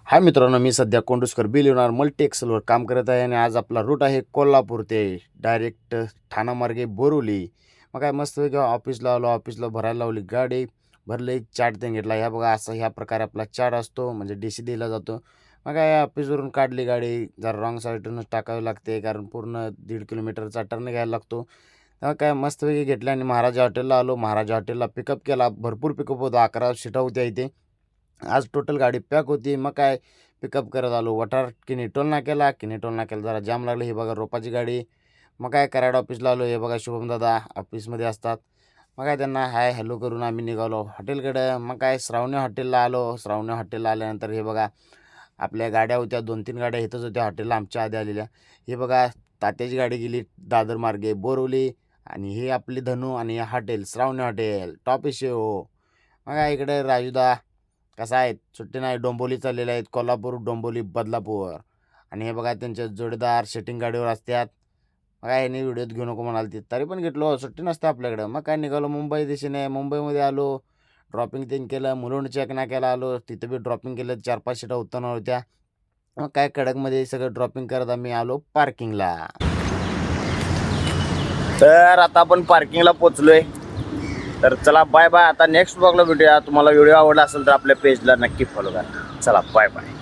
हाय मित्रांनो, मी सध्या Konduskar billionaire multi एक्सेलवर काम करत आहे आणि आज आपला रूट आहे कोल्हापूर ते डायरेक्ट ठाणामार्गे बोरिवली. मग काय मस्त ऑफिसला आलो, ऑफिसला भरायला लावली गाडी, भरले चार्ट ते घेतला. ह्या बघा असं ह्या प्रकारे आपला चार्ट असतो, म्हणजे DC दिला जातो. मग काय ऑफिसवरून काढली गाडी, जरा रॉंग साईडूनच टाकावी लागते कारण पूर्ण 1.5 किलोमीटरचा टर्न घ्यायला लागतो. तेव्हा काय मस्तपैकी घेतल्या आणि महाराजा हॉटेलला आलो. महाराजा हॉटेलला पिकअप केला, भरपूर पिकअप होतं, 11 सीटा होत्या इथे. आज टोटल गाडी पॅक होती. मग काय पिकअप करत आलो. वठार किनी टोल नाक्याला, किनी टोल नाक्याला जरा जाम लागलं. हे बघा रोपाची गाडी. मग काय कराड ऑफिसला आलो. हे बघा शुभमदादा ऑफिसमध्ये असतात. मग काय त्यांना हाय हॅलो करून आम्ही निघालो हॉटेलकडं. मग काय श्रावणी हॉटेलला आलो. श्रावणी हॉटेलला आल्यानंतर हे बघा आपल्या गाड्या होत्या, 2-3 गाड्या इथंच होत्या हॉटेलला आमच्या आधी आलेल्या. हे बघा तात्याची गाडी गेली दादर मार्गे बोरिवली आणि हे आपली धनू आणि हे हॉटेल श्रावणी हॉटेल टॉप हो. मग काय इकडे राजूदा कसा आहेत, सुट्टी नाही, डोंबिवली चाललेले आहेत, कोल्हापूर डोंबिवली बदलापूर. आणि हे बघा त्यांचे जोडीदार सेटिंग गाडीवर असतात. मग काय यांनी व्हिडिओत घेऊ नको म्हणाल ते, तरी पण घेतलो, सुट्टी नसते आपल्याकडं. मग काय निघालो मुंबई दिशेने. मुंबईमध्ये आलो, ड्रॉपिंग तीन केलं, मुलुंड चेक नाक्याला आलो, तिथं बी ड्रॉपिंग केलं, 4-5 सीटा उत्तर होत्या. मग काय कडकमध्ये सगळं ड्रॉपिंग करत आम्ही आलो पार्किंगला. तर आता आपण पार्किंगला पोचलोय. तर चला बाय बाय. आता नेक्स्ट ब्लॉगला भेटूया. तुम्हाला व्हिडिओ आवडला असेल तर आपल्या पेजला नक्की फॉलो करा. चला बाय बाय.